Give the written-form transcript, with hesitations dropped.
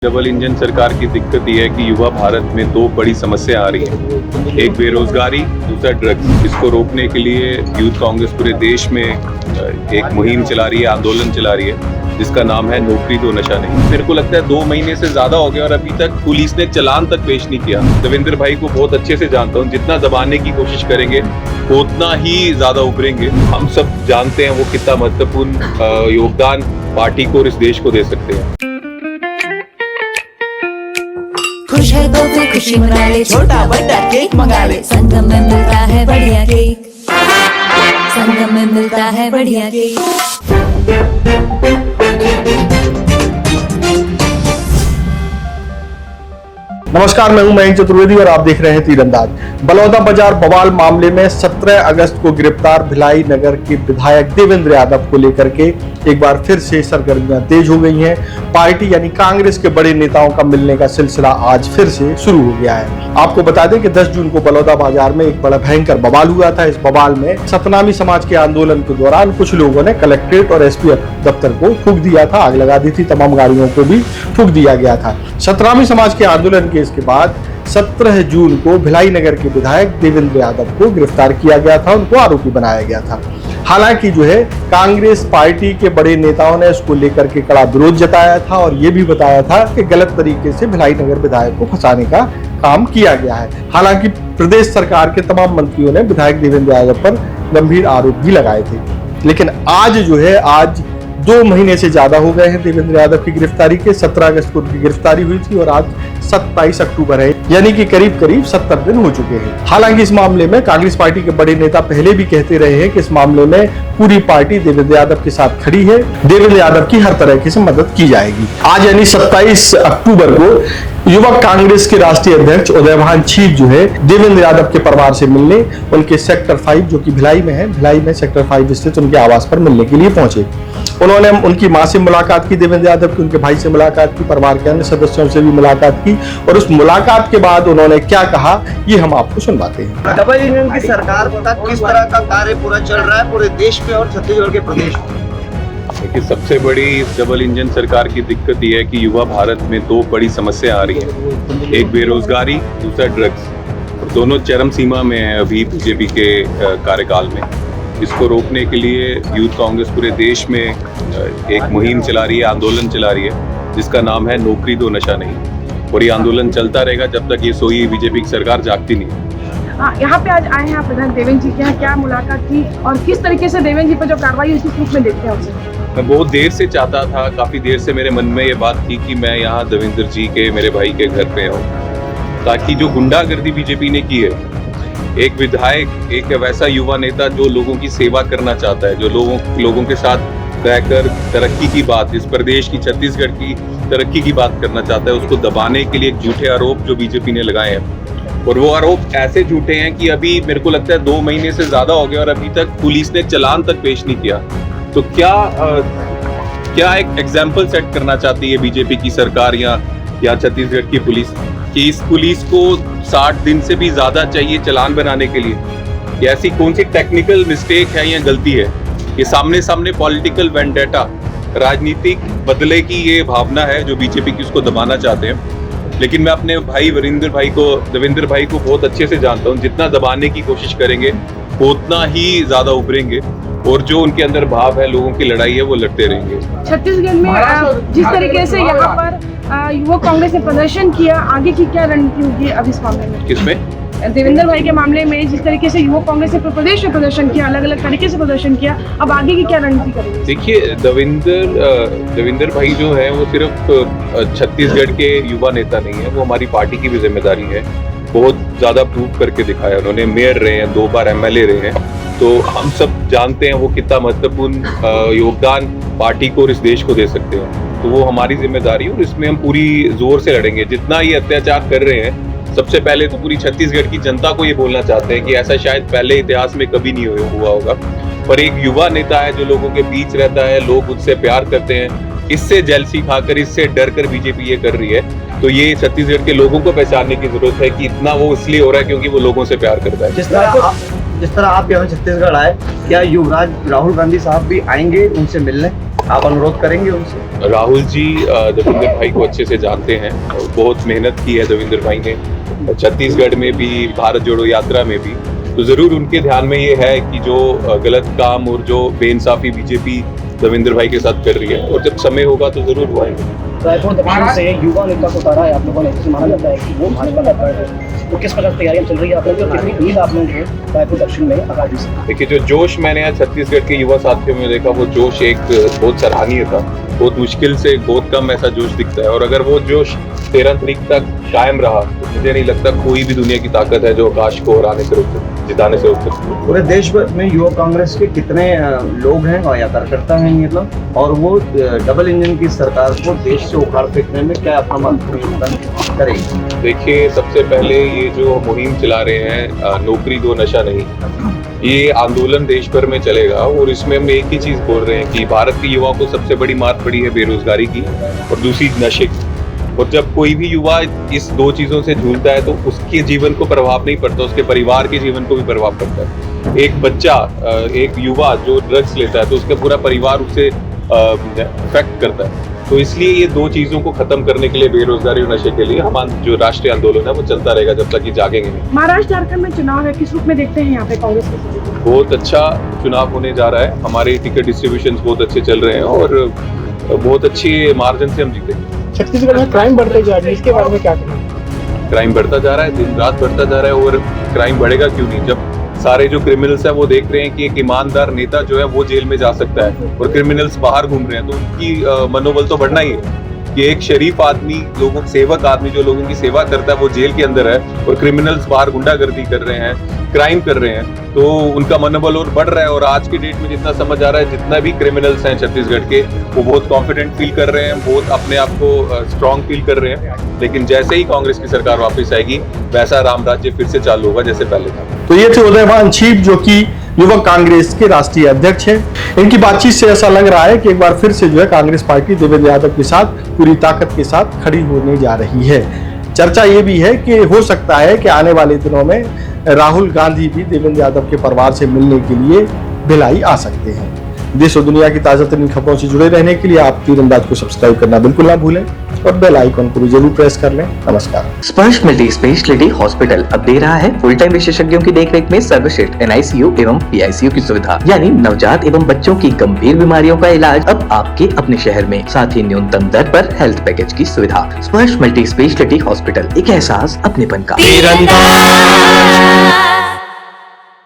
Double engine सरकार की दिक्कत ये है कि युवा भारत में दो बड़ी समस्या आ रही है। एक बेरोजगारी, दूसरा ड्रग्स। इसको रोकने के लिए यूथ कांग्रेस पूरे देश में एक मुहिम चला रही है, आंदोलन चला रही है, जिसका नाम है नौकरी दो नशा नहीं। मेरे को लगता है 2 महीने से ज्यादा हो गया और अभी तक पुलिस ने चालान तक पेश नहीं किया। देवेंद्र भाई को बहुत अच्छे से जानता हूँ, जितना दबाने की कोशिश करेंगे उतना ही ज्यादा उभरेंगे। हम सब जानते हैं वो कितना महत्वपूर्ण योगदान पार्टी को और इस देश को दे सकते हैं। खुश है तो फिर खुशी मना ले, छोटा बड़ा केक मंगा ले। संगम में मिलता है बढ़िया केक, संगम में मिलता है बढ़िया केक। नमस्कार, मैं हूं मयंक चतुर्वेदी और आप देख रहे हैं तीरंदाज। बलौदा बाजार बवाल मामले में 17 अगस्त को गिरफ्तार भिलाई नगर के विधायक देवेंद्र यादव को लेकर के एक बार फिर से सरगर्मियां तेज हो गई हैं। पार्टी यानी कांग्रेस के बड़े नेताओं का मिलने का सिलसिला आज फिर से शुरू हो गया है। आपको बता दें कि 10 जून को बलौदा बाजार में एक बड़ा भयंकर बवाल हुआ था। इस बवाल में सतनामी समाज के आंदोलन के दौरान कुछ लोगों ने कलेक्ट्रेट और एसपी दफ्तर को फूंक दिया था, आग लगा दी थी, तमाम गाड़ियों को भी फूंक दिया गया था। सतनामी समाज के आंदोलन के इसके बाद 17 जून को भिलाई नगर के विधायक देवेंद्र यादव को गिरफ्तार किया गया था, उनको आरोपी बनाया गया था। हालांकि जो है कांग्रेस पार्टी के बड़े नेताओं ने इसको लेकर के कड़ा विरोध जताया था और ये भी बताया था कि गलत तरीके से भिलाई नगर विधायक को फंसाने का काम किया गया है। हालांकि प्रदेश सरकार के तमाम मंत्रियों ने विधायक देवेंद्र यादव पर गंभीर आरोप भी लगाए थे, लेकिन आज जो है आज 2 महीने से ज्यादा हो गए हैं देवेंद्र यादव की गिरफ्तारी के। 17 अगस्त को उनकी गिरफ्तारी हुई थी और आज 27 अक्टूबर है, यानी कि करीब 70 दिन हो चुके हैं। हालांकि इस मामले में कांग्रेस पार्टी के बड़े नेता पहले भी कहते रहे हैं कि इस मामले में पूरी पार्टी देवेंद्र यादव के साथ खड़ी है, देवेंद्र यादव की हर तरह से मदद की जाएगी। आज यानी 27 अक्टूबर को युवक कांग्रेस के राष्ट्रीय अध्यक्ष उदयभान छीत जो है देवेंद्र यादव के परिवार से मिलने उनके सेक्टर 5 जो कि भिलाई में है, भिलाई में सेक्टर 5 स्थित उनके आवास पर मिलने के लिए पहुंचे। उन्होंने उनकी मां से मुलाकात की, देवेंद्र यादव की, उनके भाई से मुलाकात की, परिवार के अन्य सदस्यों से भी मुलाकात की और उस मुलाकात के बाद उन्होंने क्या कहा ये हम आपको सुनवाते हैं। डबल इंजन की सरकार का किस तरह का कार्य पूरा चल रहा है पूरे देश में और छत्तीसगढ़ के प्रदेश में? देखिए, सबसे बड़ी डबल इंजन सरकार की दिक्कत यह है कि युवा भारत में 2 बड़ी समस्या आ रही है। एक बेरोजगारी, दूसरा ड्रग्स, और दोनों चरम सीमा में है अभी बीजेपी के कार्यकाल में। इसको रोकने के लिए यूथ कांग्रेस पूरे देश में एक मुहिम चला रही है, आंदोलन चला रही है, जिसका नाम है नौकरी दो नशा नहीं। और ये आंदोलन चलता रहेगा जब तक ये सोई बीजेपी की सरकार जागती नहीं। यहाँ पे आज आए हैं आप प्रधान देवेंद्र जी के यहाँ, क्या मुलाकात की और किस तरीके से देवेंद्र जी पर जो कार्रवाई उसी रूप में देखते हैं उसे? मैं बहुत देर से चाहता था, काफी देर से मेरे मन में ये बात थी कि मैं यहाँ देवेंद्र जी के, मेरे भाई के घर पे हूँ, ताकि जो गुंडागर्दी बीजेपी ने की है, एक विधायक, एक वैसा युवा नेता जो लोगों की सेवा करना चाहता है, जो लोगों के साथ रहकर तरक्की की बात, इस प्रदेश की, छत्तीसगढ़ की तरक्की की बात करना चाहता है, उसको दबाने के लिए एक झूठे आरोप जो बीजेपी ने लगाए हैं। और वो आरोप ऐसे झूठे हैं कि अभी मेरे को लगता है 2 महीने से ज्यादा हो गया और अभी तक पुलिस ने चालान तक पेश नहीं किया। तो क्या एक एग्जाम्पल सेट करना चाहती है बीजेपी की सरकार या छत्तीसगढ़ की पुलिस, कि इस पुलिस को 60 दिन से भी ज्यादा चाहिए चालान बनाने के लिए? या ऐसी कौन सी टेक्निकल मिस्टेक है या गलती है? ये सामने पॉलिटिकल वेंडेटा, राजनीतिक बदले की ये भावना है जो बीजेपी की उसको दबाना चाहते हैं। लेकिन मैं अपने भाई देवेंद्र भाई को बहुत अच्छे से जानता हूँ, जितना दबाने की कोशिश करेंगे उतना ही ज्यादा उभरेंगे और जो उनके अंदर भाव है, लोगों की लड़ाई है, वो लड़ते रहेंगे। छत्तीसगढ़ में जिस तरीके से यहाँ पर युवा कांग्रेस ने प्रदर्शन किया, आगे की क्या रणनीति होगी अब इस मामले में? किसमें? देवेंद्र भाई के मामले में जिस तरीके से युवा कांग्रेस ने प्रदेश में प्रदर्शन किया, अलग अलग तरीके से प्रदर्शन किया, अब आगे की क्या रणनीति करेंगे? देखिए, देवेंद्र भाई जो है वो सिर्फ छत्तीसगढ़ के युवा नेता नहीं है, वो हमारी पार्टी की भी जिम्मेदारी है। बहुत ज्यादा प्रूव करके दिखाया उन्होंने, मेयर रहे हैं, 2 बार MLA रहे हैं। तो हम सब जानते हैं वो कितना महत्वपूर्ण योगदान पार्टी को और इस देश को दे सकते हैं। तो वो हमारी जिम्मेदारी है और इसमें हम पूरी जोर से लड़ेंगे। जितना ये अत्याचार कर रहे हैं, सबसे पहले तो पूरी छत्तीसगढ़ की जनता को ये बोलना चाहते हैं कि ऐसा शायद पहले इतिहास में कभी नहीं हुआ होगा। पर एक युवा नेता है जो लोगों के बीच रहता है, लोग उससे प्यार करते हैं, इससे जेलसी खाकर, इससे डर कर बीजेपी ये कर रही है। तो ये छत्तीसगढ़ के लोगों को पहचानने की जरूरत है कि इतना वो इसलिए हो रहा है क्योंकि वो लोगों से प्यार करता है। जिस तरह आप यहाँ छत्तीसगढ़ आए, क्या युवराज राहुल गांधी साहब भी आएंगे उनसे मिलने? आप अनुरोध करेंगे उनसे? राहुल जी देवेंद्र भाई को अच्छे से जानते हैं और बहुत मेहनत की है देवेंद्र भाई ने छत्तीसगढ़ में भी, भारत जोड़ो यात्रा में भी। तो जरूर उनके ध्यान में ये है कि जो गलत काम और जो बेइंसाफी बीजेपी देवेंद्र भाई के साथ कर रही है, और जब समय होगा तो जरूर वो आएंगे। रायपुर दक्षिण से युवा नेता को उतारा है आप लोगों ने, जिसे माना जाता है कि वो भाजपा का गढ़ है। तो किस प्रकार तैयारियां चल रही है आप लोगों की और कितनी उम्मीद आप लोगों को रायपुर दक्षिण में आगामी से? देखिए, जो जोश मैंने आज छत्तीसगढ़ के युवा साथियों में देखा, वो जोश एक बहुत सराहनीय था। बहुत मुश्किल से बहुत कम ऐसा जोश दिखता है, और अगर वो जोश 13 तारीख तक कायम रहा तो मुझे नहीं लगता कोई भी दुनिया की ताकत है जो आकाश को हराने से रोक सकती, जिताने से रोक सकती। पूरे देश भर में युवा कांग्रेस के कितने लोग हैं और या कार्यकर्ता हैं मतलब, और वो डबल इंजन की सरकार को देश से उखाड़ फेंकने में क्या अपना महत्वपूर्ण योगदान करेगी? देखिए, सबसे पहले ये जो मुहिम चला रहे हैं नौकरी दो नशा नहीं, ये आंदोलन देश भर में चलेगा, और इसमें हम एक ही चीज बोल रहे हैं कि भारत के युवा को सबसे बड़ी मार पड़ी है बेरोजगारी की और दूसरी नशे की। और जब कोई भी युवा इस दो चीजों से जूझता है तो उसके जीवन को प्रभाव नहीं पड़ता, उसके परिवार के जीवन को भी प्रभाव पड़ता है। एक बच्चा, एक युवा जो ड्रग्स लेता है तो उसका पूरा परिवार उससे इफेक्ट करता है। तो इसलिए ये दो चीजों को खत्म करने के लिए, बेरोजगारी और नशे के लिए, हमारा जो राष्ट्रीय आंदोलन है वो चलता रहेगा जब तक ये जागेंगे नहीं। महाराष्ट्र झारखंड में चुनाव है, किस रूप में देखते हैं यहाँ पे कांग्रेस के? बहुत अच्छा चुनाव होने जा रहा है। हमारे टिकट डिस्ट्रीब्यूशन बहुत अच्छे चल रहे हैं और बहुत अच्छी मार्जिन से हम जीतेंगे। छत्तीसगढ़ में क्राइम बढ़ते जा रही है, इसके बारे में क्या कहेंगे? क्राइम बढ़ता जा रहा है, दिन रात बढ़ता जा रहा है, और क्राइम बढ़ेगा क्यों नहीं जब सारे जो क्रिमिनल्स है वो देख रहे हैं कि एक ईमानदार नेता जो है वो जेल में जा सकता है और क्रिमिनल्स बाहर घूम रहे हैं, तो उनकी मनोबल तो बढ़ना ही है कि एक शरीफ आदमी, लोगों सेवक आदमी जो लोगों की सेवा करता है वो जेल के अंदर है और क्रिमिनल्स बाहर गुंडागर्दी कर रहे हैं, क्राइम कर रहे हैं, तो उनका मनोबल और बढ़ रहा है। और आज की डेट में जितना समझ आ रहा है, जितना भी क्रिमिनल्स हैं छत्तीसगढ़ के, वो बहुत कॉन्फिडेंट फील कर रहे हैं, बहुत अपने आप को स्ट्रांग फील कर रहे हैं। लेकिन जैसे ही कांग्रेस की सरकार वापस आएगी, वैसा राम राज्य फिर से चालू होगा जैसे पहले था। तो ये थे उदयभान छीप, जो कि युवक कांग्रेस के राष्ट्रीय अध्यक्ष हैं। इनकी बातचीत से ऐसा लग रहा है कि एक बार फिर से जो है कांग्रेस पार्टी देवेंद्र यादव के साथ पूरी ताकत के साथ खड़ी होने जा रही है। चर्चा ये भी है कि हो सकता है कि आने वाले दिनों में राहुल गांधी भी देवेंद्र यादव के परिवार से मिलने के लिए भिलाई आ सकते हैं। देश और दुनिया की ताजा तरीन खबरों से जुड़े रहने के लिए आप तीरंदाज को सब्सक्राइब करना बिल्कुल ना भूलें और बेल आइकन को भी जरूर प्रेस कर लें। नमस्कार। स्पर्श मल्टी स्पेशलिटी हॉस्पिटल अब दे रहा है फुल टाइम विशेषज्ञों की देखरेख में सर्वश्रेष्ठ NICU एवं PICU की सुविधा, यानी नवजात एवं बच्चों की गंभीर बीमारियों का इलाज अब आपके अपने शहर में, साथ ही न्यूनतम दर पर हेल्थ पैकेज की सुविधा। स्पर्श मल्टी स्पेशलिटी हॉस्पिटल, एक एहसास अपनेपन का। तीरंदाज।